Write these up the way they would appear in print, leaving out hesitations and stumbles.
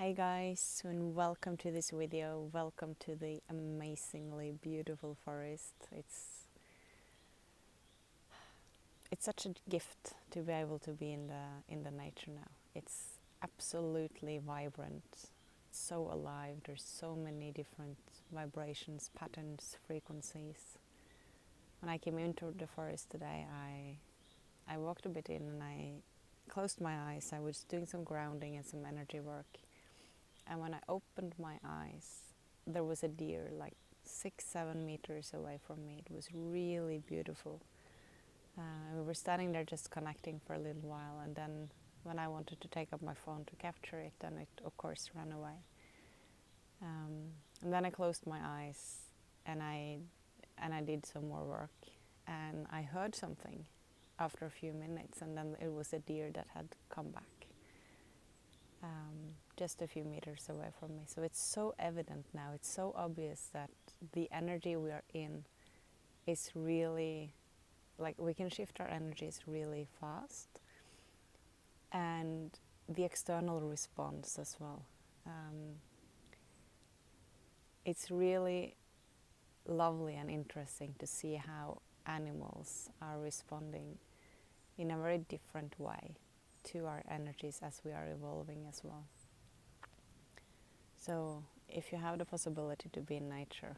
Hi guys, and welcome to this video. Welcome to the amazingly beautiful forest. It's such a gift to be able to be in the nature now. It's absolutely vibrant, so alive. There's so many different vibrations, patterns, frequencies. When I came into the forest today, I walked a bit in and I closed my eyes. I was doing some grounding and some energy work. And when I opened my eyes, there was a deer like 6-7 meters away from me. It was really beautiful. We were standing there just connecting for a little while, and then when I wanted to take up my phone to capture it, then it of course ran away. And then I closed my eyes and I did some more work, and I heard something after a few minutes, and then it was a deer that had come back. Just a few meters away from me. So it's so evident now, it's so obvious that the energy we are in is really, like, we can shift our energies really fast, and the external response as well. It's really lovely and interesting to see how animals are responding in a very different way to our energies as we are evolving as well. So if you have the possibility to be in nature,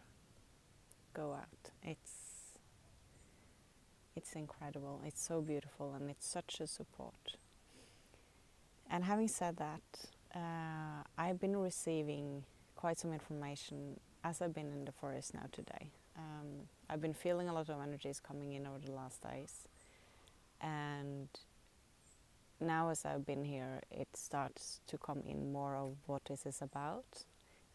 go out. It's incredible. It's so beautiful, and it's such a support. And having said that, I've been receiving quite some information as I've been in the forest now today. I've been feeling a lot of energies coming in over the last days, and now as I've been here, it starts to come in more of what this is about.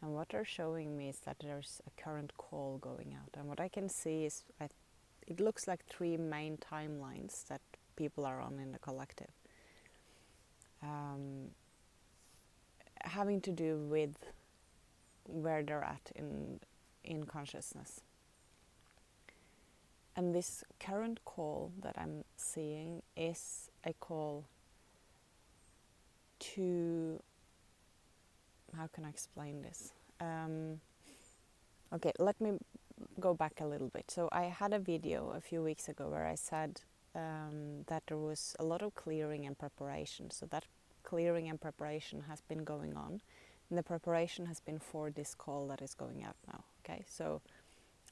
And what they're showing me is that there's a current call going out. And what I can see is, it looks like 3 main timelines that people are on in the collective. Having to do with where they're at in consciousness. And this current call that I'm seeing is a call to, how can I explain this? Okay, let me go back a little bit. So I had a video a few weeks ago where I said that there was a lot of clearing and preparation. So that clearing and preparation has been going on, and the preparation has been for this call that is going out now. Okay, so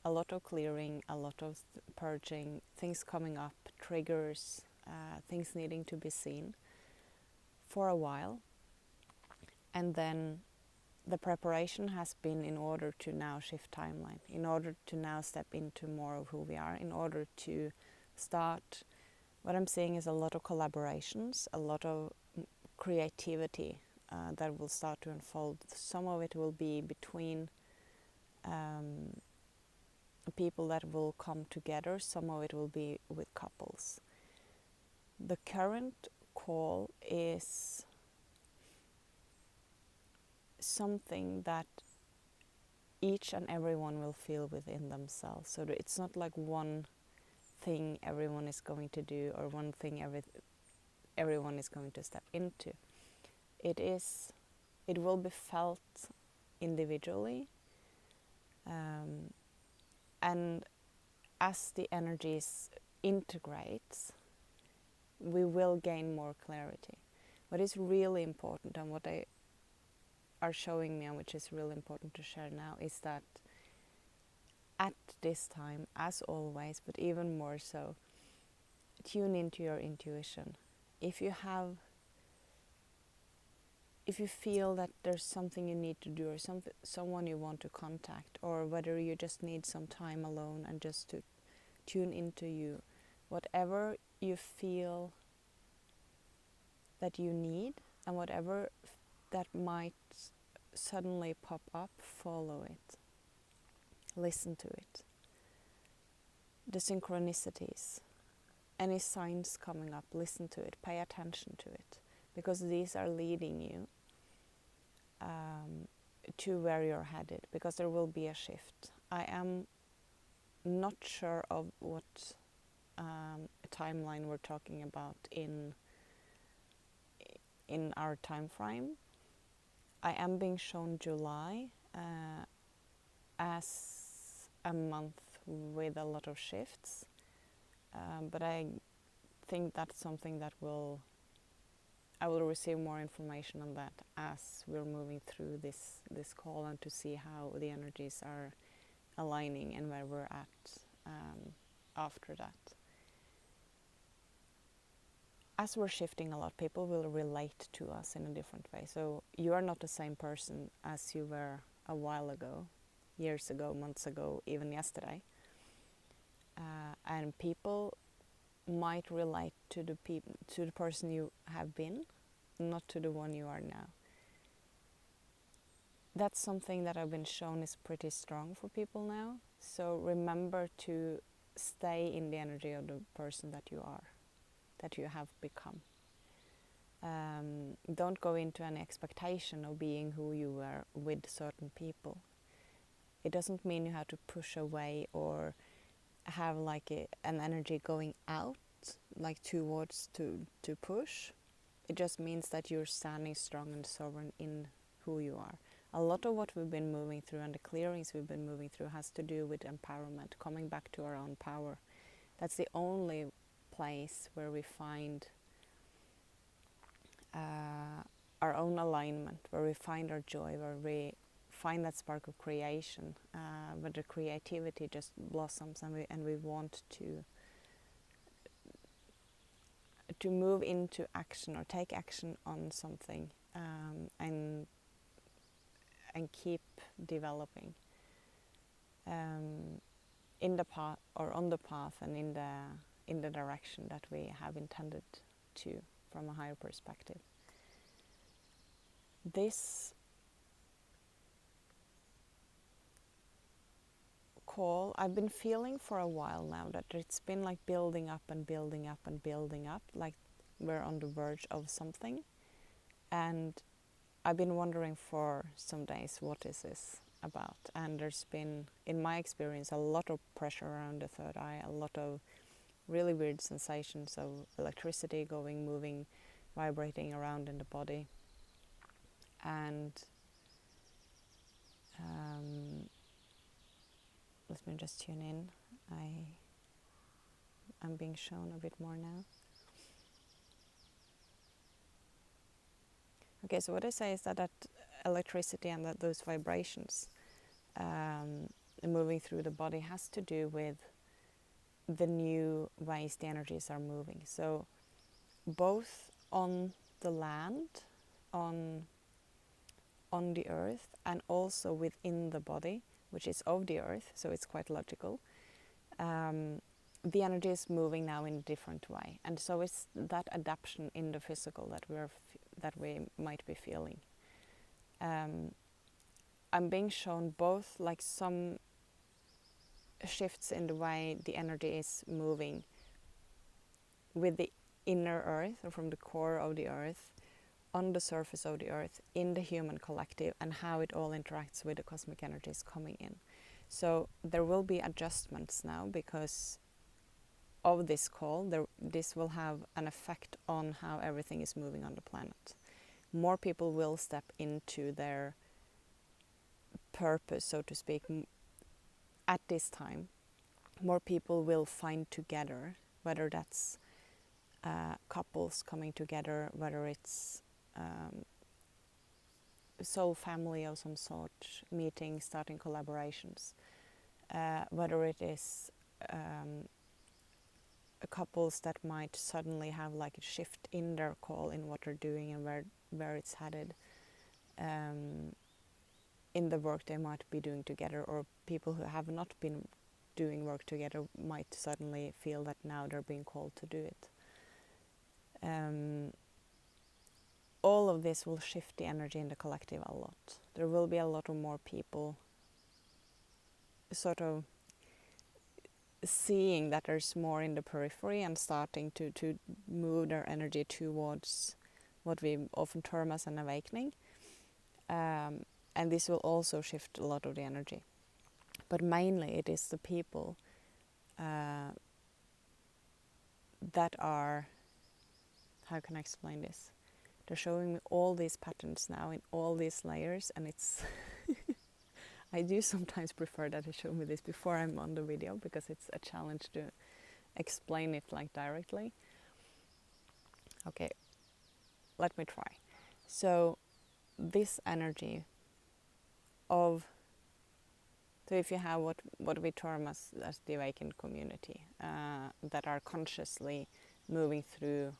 a lot of clearing, a lot of purging, things coming up, triggers, things needing to be seen for a while. And then the preparation has been in order to now shift timeline, in order to now step into more of who we are, in order to start. What I'm seeing is a lot of collaborations, a lot of creativity that will start to unfold. Some of it will be between people that will come together, some of it will be with couples. The current call is something that each and everyone will feel within themselves. So it's not like one thing everyone is going to do, or one thing everyone is going to step into. It will be felt individually, and as the energies integrate, we will gain more clarity. What is really important, and what they are showing me, and which is really important to share now, is that at this time, as always, but even more so, tune into your intuition. If you feel that there's something you need to do, or someone you want to contact, or whether you just need some time alone and just to tune into you, whatever you feel that you need, and whatever that might suddenly pop up, follow it. Listen to it. The synchronicities, any signs coming up, listen to it, pay attention to it, because these are leading you to where you're headed, because there will be a shift. I am not sure of what timeline we're talking about in our time frame. I am being shown July as a month with a lot of shifts, but I think that's something that I will receive more information on that as we're moving through this call, and to see how the energies are aligning and where we're at after that. As we're shifting a lot, people will relate to us in a different way. So you are not the same person as you were a while ago, years ago, months ago, even yesterday. And people might relate to the person you have been, not to the one you are now. That's something that I've been shown is pretty strong for people now. So remember to stay in the energy of the person that you are, that you have become. Don't go into any expectation of being who you were with certain people. It doesn't mean you have to push away or have like an energy going out, like towards to push. It just means that you're standing strong and sovereign in who you are. A lot of what we've been moving through and the clearings we've been moving through has to do with empowerment, coming back to our own power. That's the only place where we find our own alignment, where we find our joy, where we find that spark of creation, where the creativity just blossoms, and we want to move into action or take action on something, and keep developing in the path, or on the path, and in the direction that we have intended to, from a higher perspective. This call I've been feeling for a while now, that it's been like building up and building up and building up, like we're on the verge of something. And I've been wondering for some days, what is this about? And there's been, in my experience, a lot of pressure around the third eye, a lot of really weird sensations of electricity going, moving, vibrating around in the body. And let me just tune in. I'm being shown a bit more now. Okay, so what I say is that electricity and those vibrations moving through the body has to do with the new ways the energies are moving. So both on the land, on the earth, and also within the body, which is of the earth, so it's quite logical. The energy is moving now in a different way, and so it's that adaptation in the physical that we might be feeling. I'm being shown both like some shifts in the way the energy is moving with the inner earth, or from the core of the earth, on the surface of the earth, in the human collective, and how it all interacts with the cosmic energies coming in. So there will be adjustments now because of this call. This will have an effect on how everything is moving on the planet. More people will step into their purpose, so to speak, at this time. More people will find together, whether that's couples coming together, whether it's soul family of some sort, meeting, starting collaborations, whether it is couples that might suddenly have like a shift in their call, in what they're doing and where it's headed, in the work they might be doing together, or people who have not been doing work together might suddenly feel that now they're being called to do it. All of this will shift the energy in the collective a lot. There will be a lot of more people sort of seeing that there's more in the periphery and starting to move their energy towards what we often term as an awakening. And this will also shift a lot of the energy. But mainly it is the people that are, how can I explain this? they're showing me all these patterns now in all these layers, and it's I do sometimes prefer that they show me this before I'm on the video, because it's a challenge to explain it like directly. Okay, let me try. So this energy of, so if you have what we term as the awakened community, that are consciously moving through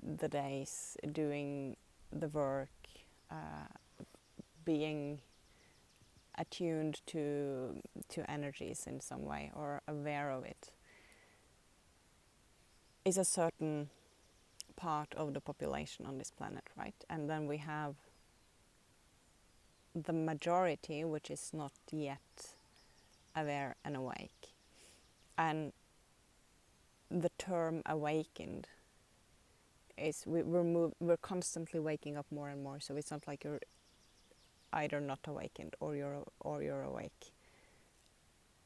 the days, doing the work, being attuned to energies in some way or aware of it, is a certain part of the population on this planet, right? And then we have the majority, which is not yet aware and awake. And the term awakened is we're constantly waking up more and more. So it's not like you're either not awakened or you're awake.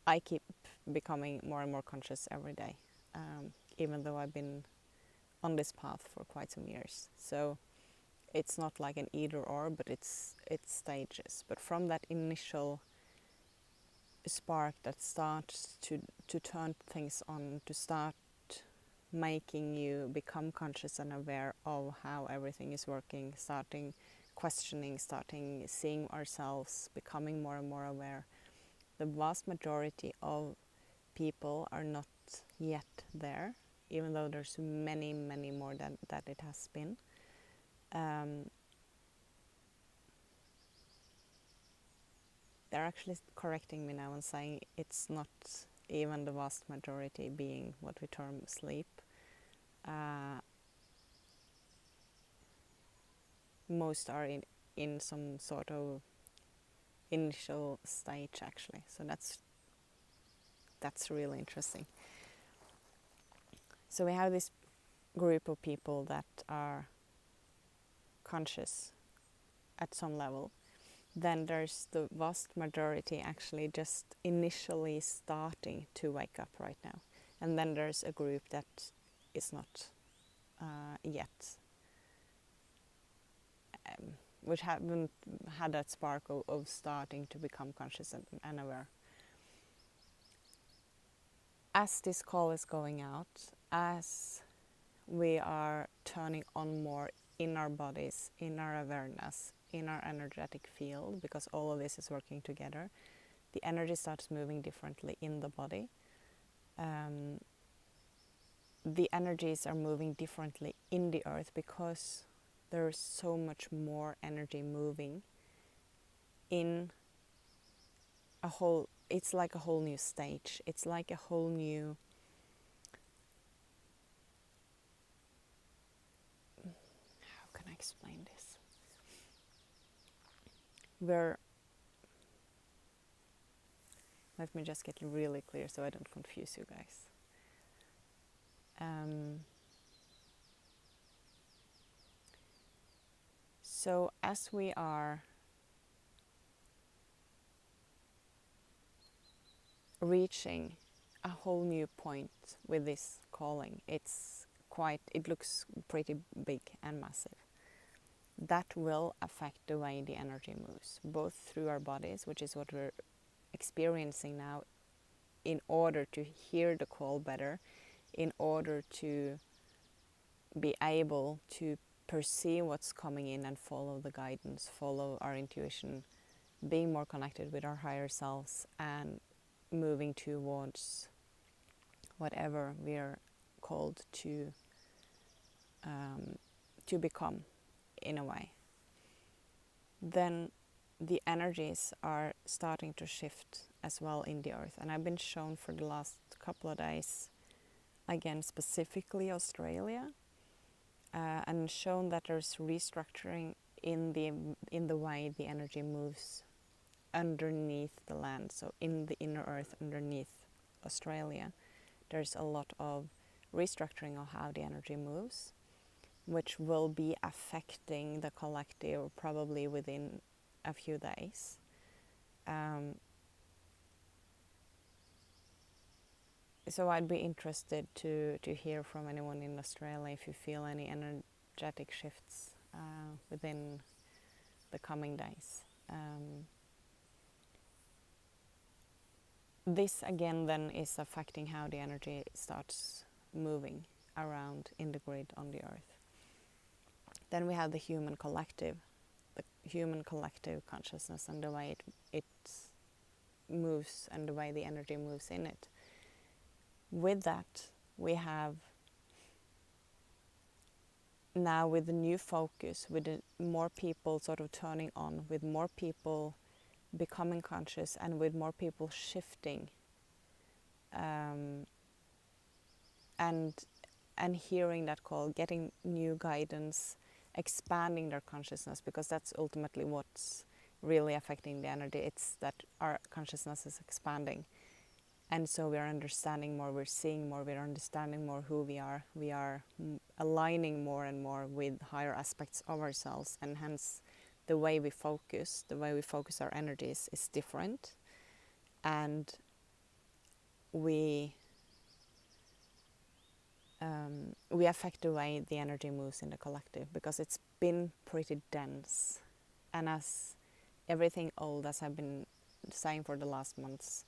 I keep becoming more and more conscious every day, even though I've been on this path for quite some years. So it's not like an either or, but it's stages. But from that initial spark that starts to turn things on, to start making you become conscious and aware of how everything is working, starting questioning, starting seeing ourselves, becoming more and more aware. The vast majority of people are not yet there, even though there's many, many more that it has been. They're actually correcting me now and saying it's not even the vast majority being what we term sleep. Most are in some sort of initial stage, actually. So that's really interesting. So we have this group of people that are conscious at some level. Then there's the vast majority actually just initially starting to wake up right now. And then there's a group that is not yet, which haven't had that spark of starting to become conscious and aware. As this call is going out, as we are turning on more in our bodies, in our awareness, in our energetic field, because all of this is working together, the energy starts moving differently in the body. The energies are moving differently in the earth because there's so much more energy moving in a whole, it's like a whole new stage. It's like a whole new, how can I explain this? Let me just get really clear so I don't confuse you guys. So as we are reaching a whole new point with this calling, it looks pretty big and massive. That will affect the way the energy moves, both through our bodies, which is what we're experiencing now, in order to hear the call better, in order to be able to perceive what's coming in and follow the guidance, follow our intuition, being more connected with our higher selves and moving towards whatever we're called to become, in a way. Then the energies are starting to shift as well in the earth. And I've been shown for the last couple of days, again specifically Australia, and shown that there's restructuring in the way the energy moves underneath the land. So in the inner earth underneath Australia, there's a lot of restructuring of how the energy moves, which will be affecting the collective probably within a few days. So I'd be interested to hear from anyone in Australia if you feel any energetic shifts within the coming days. This again then is affecting how the energy starts moving around in the grid on the earth. Then we have the human collective consciousness and the way it moves and the way the energy moves in it. With that, we have now, with the new focus, with more people sort of turning on, with more people becoming conscious, and with more people shifting and hearing that call, getting new guidance, expanding their consciousness, because that's ultimately what's really affecting the energy. It's that our consciousness is expanding. And so we're understanding more, we're seeing more, we're understanding more who we are. We are aligning more and more with higher aspects of ourselves, and hence the way we focus our energies is different. And we affect the way the energy moves in the collective, because it's been pretty dense. And as everything old, as I've been saying for the last months,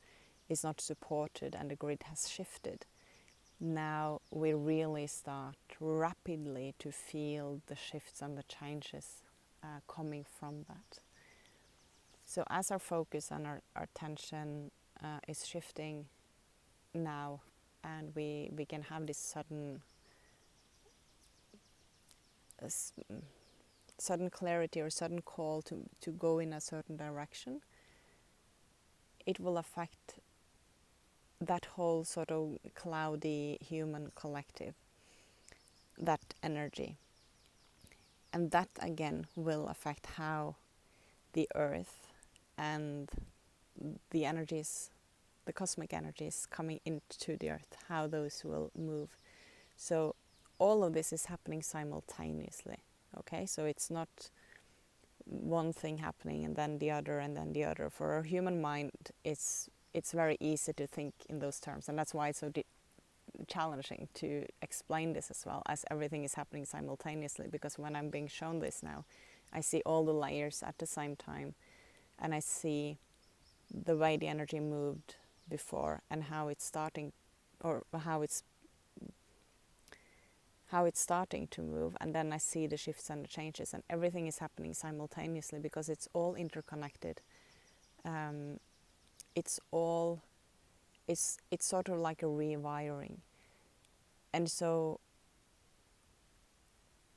is not supported and the grid has shifted, now we really start rapidly to feel the shifts and the changes coming from that. So as our focus and our attention is shifting now, and we can have this sudden clarity or sudden call to go in a certain direction, it will affect that whole sort of cloudy human collective, that energy. And that again will affect how the earth and the energies, the cosmic energies coming into the earth, how those will move. So all of this is happening simultaneously, okay? So it's not one thing happening and then the other and then the other. For our human mind, it's very easy to think in those terms, and that's why it's so challenging to explain this as well, as everything is happening simultaneously. Because when I'm being shown this now, I see all the layers at the same time, and I see the way the energy moved before and how it's starting, or how it's starting to move, and then I see the shifts and the changes, and everything is happening simultaneously because it's all interconnected. It's sort of like a rewiring. And so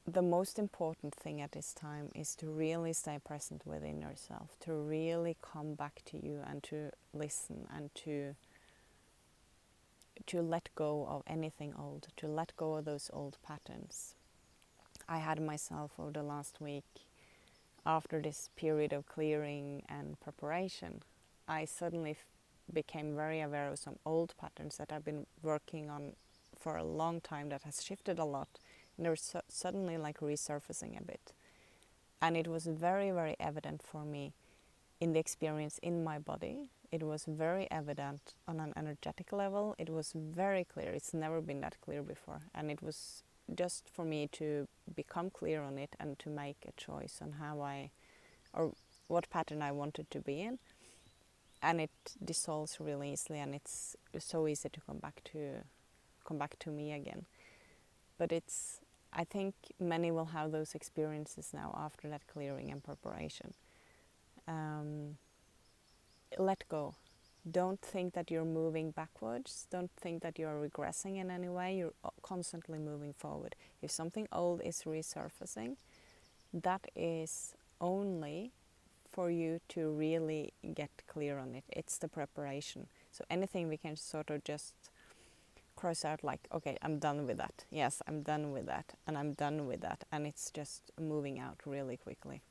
the most important thing at this time is to really stay present within yourself, to really come back to you and to listen and to let go of anything old, to let go of those old patterns. I had myself over the last week, after this period of clearing and preparation, I suddenly became very aware of some old patterns that I've been working on for a long time that has shifted a lot, and they were suddenly like resurfacing a bit. And it was very, very evident for me in the experience in my body. It was very evident on an energetic level. It was very clear. It's never been that clear before. And it was just for me to become clear on it and to make a choice on or what pattern I wanted to be in. And it dissolves really easily, and it's so easy to come back to me again. But I think many will have those experiences now after that clearing and preparation. Let go. Don't think that you're moving backwards. Don't think that you're regressing in any way. You're constantly moving forward. If something old is resurfacing, that is only for you to really get clear on it. It's the preparation. So anything we can sort of just cross out like, okay, I'm done with that. Yes, I'm done with that. And I'm done with that. And it's just moving out really quickly.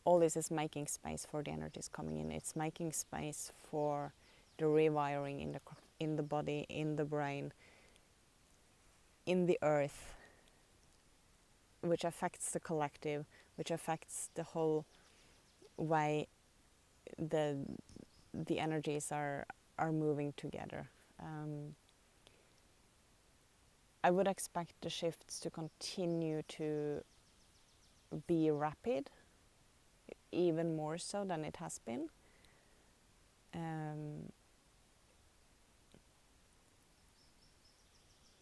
All this is making space for the energies coming in. It's making space for the rewiring in the body, in the brain, in the earth, which affects the collective, which affects the whole way the energies are moving together. I would expect the shifts to continue to be rapid, even more so than it has been.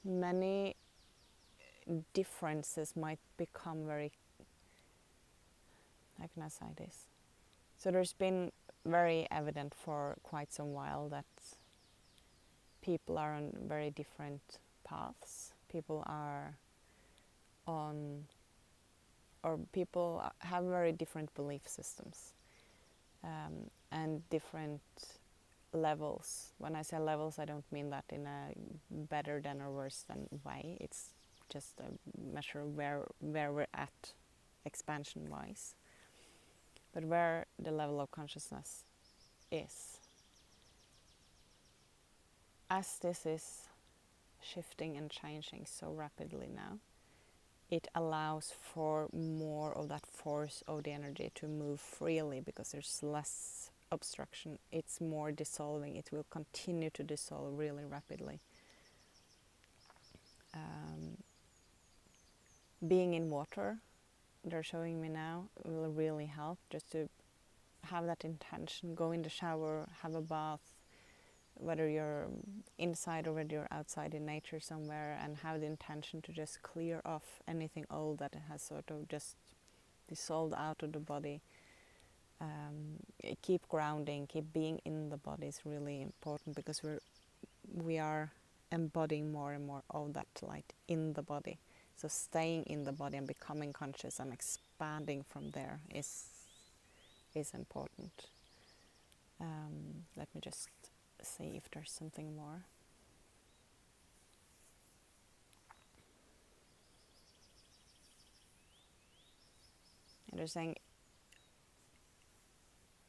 Many differences might become very, how can I say this? So there's been very evident for quite some while that people are on very different paths. People are on, or people have very different belief systems and different levels. When I say levels, I don't mean that in a better than or worse than way. It's just a measure of where we're at expansion wise, but where the level of consciousness is. As this is shifting and changing so rapidly now, it allows for more of that force of the energy to move freely because there's less obstruction. It's more dissolving. It will continue to dissolve really rapidly. Being in water, they're showing me now, will really help just to have that intention. Go in the shower, have a bath, whether you're inside or whether you're outside in nature somewhere, and have the intention to just clear off anything old that has sort of just dissolved out of the body. Keep grounding, keep being in the body is really important because we are embodying more and more of that light in the body. So staying in the body and becoming conscious and expanding from there is important. Let me just see if there's something more. And they're saying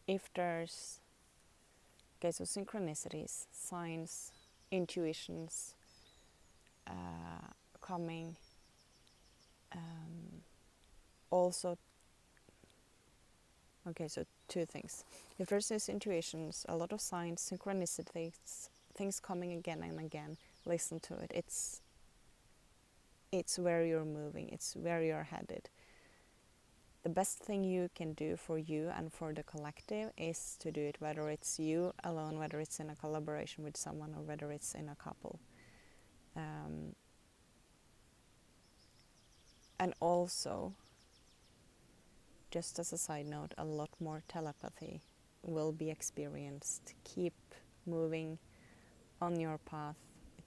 if there's, okay, so synchronicities, signs, intuitions coming, also, okay, so two things. If there's these intuitions, a lot of signs, synchronicities, things coming again and again, listen to it. It's where you're moving, it's where you're headed. The best thing you can do for you and for the collective is to do it, whether it's you alone, whether it's in a collaboration with someone, or whether it's in a couple. And also, just as a side note, a lot more telepathy will be experienced. Keep moving on your path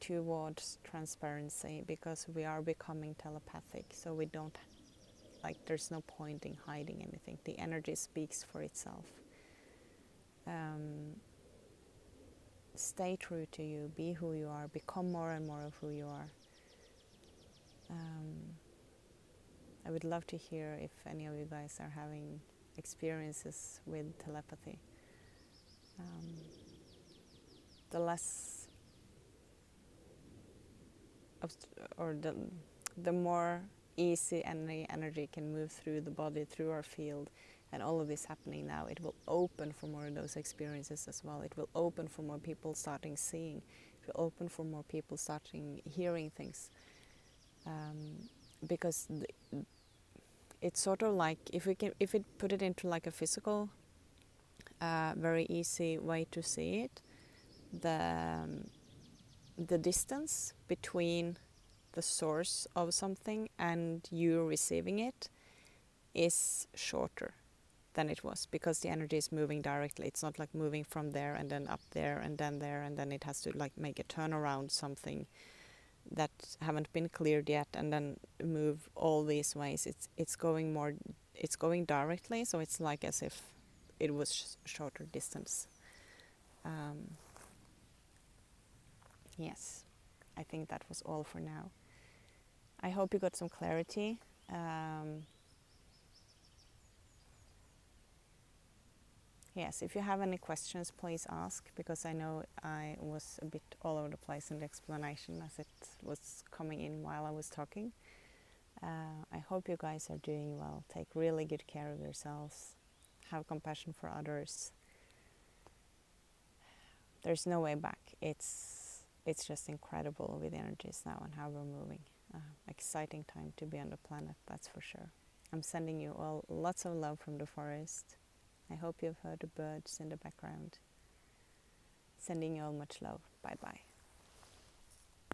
towards transparency, because we are becoming telepathic, so we don't, there's no point in hiding anything. The energy speaks for itself. Stay true to you, be who you are, become more and more of who you are. I would love to hear if any of you guys are having experiences with telepathy. The less, or the more easy energy can move through the body, through our field, and all of this happening now, it will open for more of those experiences as well. It will open for more people starting seeing. It will open for more people starting hearing things. Because it's sort of like, if we put it into like a physical, very easy way to see it, the distance between the source of something and you receiving it is shorter than it was, because the energy is moving directly. It's not like moving from there and then up there and then it has to like make a turn around something that haven't been cleared yet and then move all these ways. It's going directly, so it's like as if it was shorter distance. Yes, I think that was all for now. I hope you got some clarity. Yes, if you have any questions, please ask, because I know I was a bit all over the place in the explanation as it was coming in while I was talking. I hope you guys are doing well. Take really good care of yourselves. Have compassion for others. There's no way back. It's it's just incredible with energies now and how we're moving. Exciting time to be on the planet, that's for sure. I'm sending you all lots of love from the forest. I hope you've heard the birds in the background. Sending you all much love. Bye bye.